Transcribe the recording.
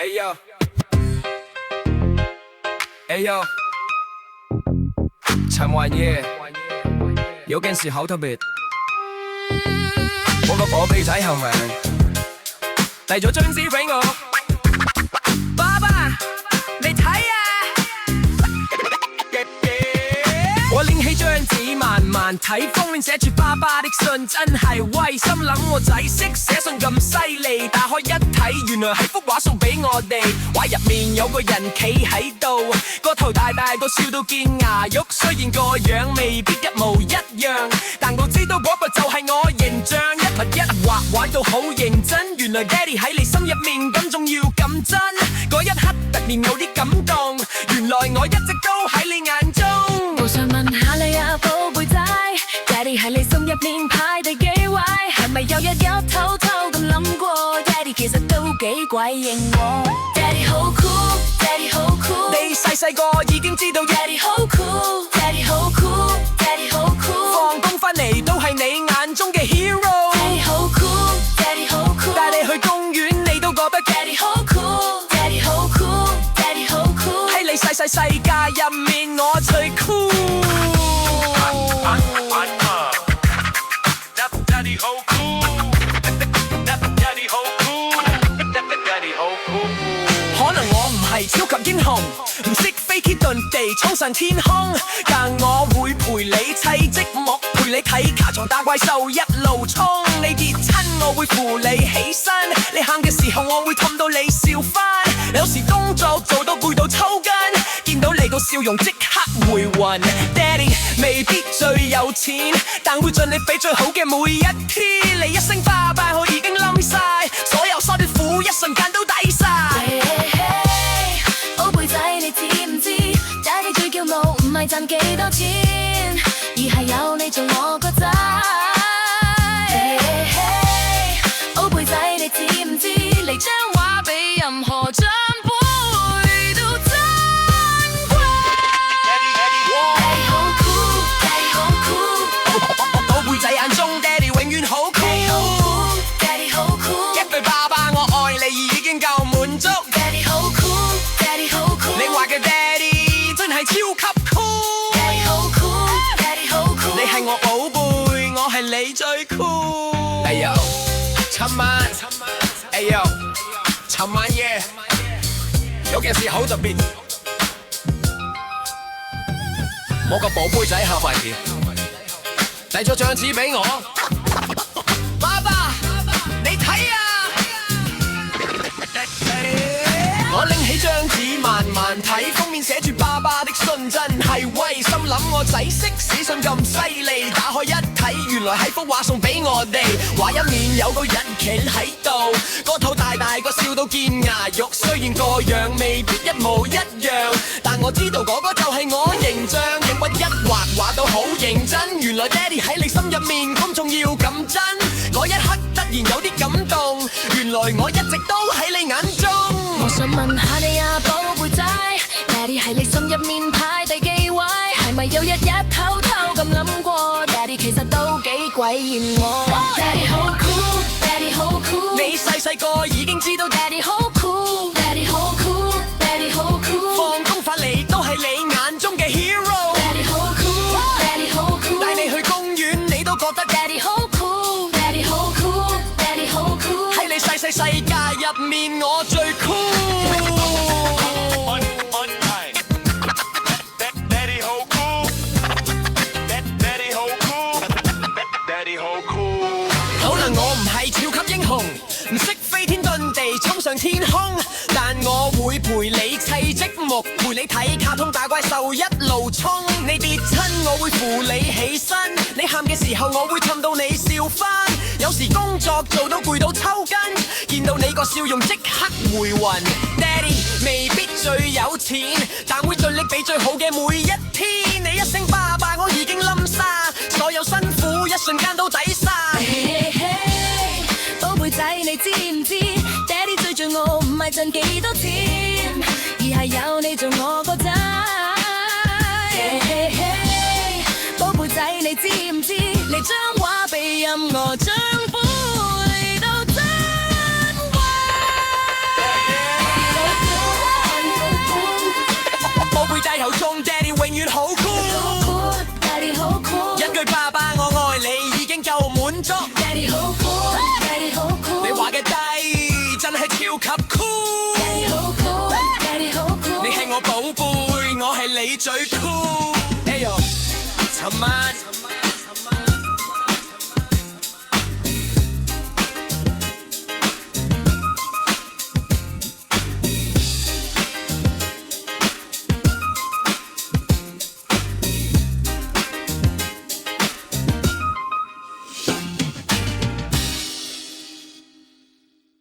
Hey yo, hey yo， 陳雲爺，有件事好特別，我個寶貝仔後面遞咗張紙俾我，爸爸，你睇啊！我拎起張紙慢慢睇，封面寫住爸爸的信，真係威，心諗我仔識寫信咁犀利，打開一睇，原來係幅畫送俾我哋，畫入面有個人企喺度，個頭大大到笑到見牙肉，雖然個樣未必一模一樣，但我知道嗰個就係我形象，一筆一畫畫到好認真，原來爹哋喺你心入面咁重要咁真，嗰一刻突然有啲感動，原來我一直都喺你眼中。我想問下你啊，寶貝仔，爹哋喺你心入面排第幾位？係咪有日有偷偷咁諗過？爹哋其實都幾鬼認我。爹哋好酷，爹哋好酷，你細細個已經知道爹哋好酷，爹哋好酷，爹哋好酷，放工返嚟都係你眼中嘅 hero。爹哋好酷，爹哋好酷，帶你去公園你都覺得爹哋好酷，爹哋好酷，爹哋好酷，喺你細細世界入面我最酷。可能我唔係超級英雄，唔識飛天遁地衝上天空，但我會陪你砌積木，陪你睇爬蟲打怪獸一路衝。你跌親我會扶你起身，你喊嘅時候我會氹到你笑翻。有時工作做到攰到抽筋，見到你個笑容即刻回魂。Daddy 未必最有錢，但會盡力俾最好嘅每一天。你一聲爸爸我已經冧晒，所有辛苦一瞬間都抵晒。寶貝仔你知唔知？爹哋最驕傲唔係賺幾多錢，而係有你做我個仔。寶貝仔你知唔知？你將話比任何長輩都珍貴。爹哋好酷，爹哋好酷，寶貝仔眼中爹哋永遠好酷。爹哋好酷，一句爸爸我愛你已經夠滿足。爹哋好酷，爹哋好酷，你話嘅爹哋真係超級酷。爹哋好酷，爹哋好酷，你係我寶貝，我係你最酷。哎呦，尋晚，哎呦，尋晚夜有件事好特別，我個寶貝仔後面遞咗張紙俾我，爸爸，你睇啊！我拎起張紙慢慢睇，封面寫住爸爸的信，真係威，心諗我仔識寫信咁犀利，打開一睇，原來係幅畫送俾我哋，畫入面有個人企喺度，個肚大大個笑到見牙肉，雖然個樣未必一模一樣，但我知道嗰個就係我形象，一筆一畫畫到好認真，原來爹哋喺你心入面咁重要咁真，嗰一刻突然有啲感動，原來我一直都喺你眼中。我想問下你啊，寶貝仔，爹哋喺你心入面排第幾位？係咪有日偷偷咁諗過？爹哋其實都幾鬼厭我。爹哋好酷，爹哋好酷，你細細個已經知道爹哋好酷，爹哋好酷，爹哋好酷，放工返嚟都係你眼中嘅 hero。爹哋好酷，爹哋好酷，帶你去公園你都覺得爹哋好酷，爹哋好酷，爹哋好酷，喺你細細世界入面我最酷。可能我唔係超級英雄，唔識飛天遁地衝上天空，但我會陪你砌積木，陪你睇卡通打怪獸一路衝。你跌親我會扶你起身，你喊嘅時候我會氹到你笑翻。有時工作做到攰到抽筋，見到你個笑容即刻回魂。Daddy 未必最有錢，但會盡力俾最好嘅每一天。你一聲爸爸我已經冧晒，所有辛苦一瞬間都抵晒。寶貝仔你知唔知？爹哋最驕傲唔係賺幾多錢，而係有你做我個仔。寶貝仔你知唔知？你將話比任何長輩都珍貴。最 cool。哎呦，尋晚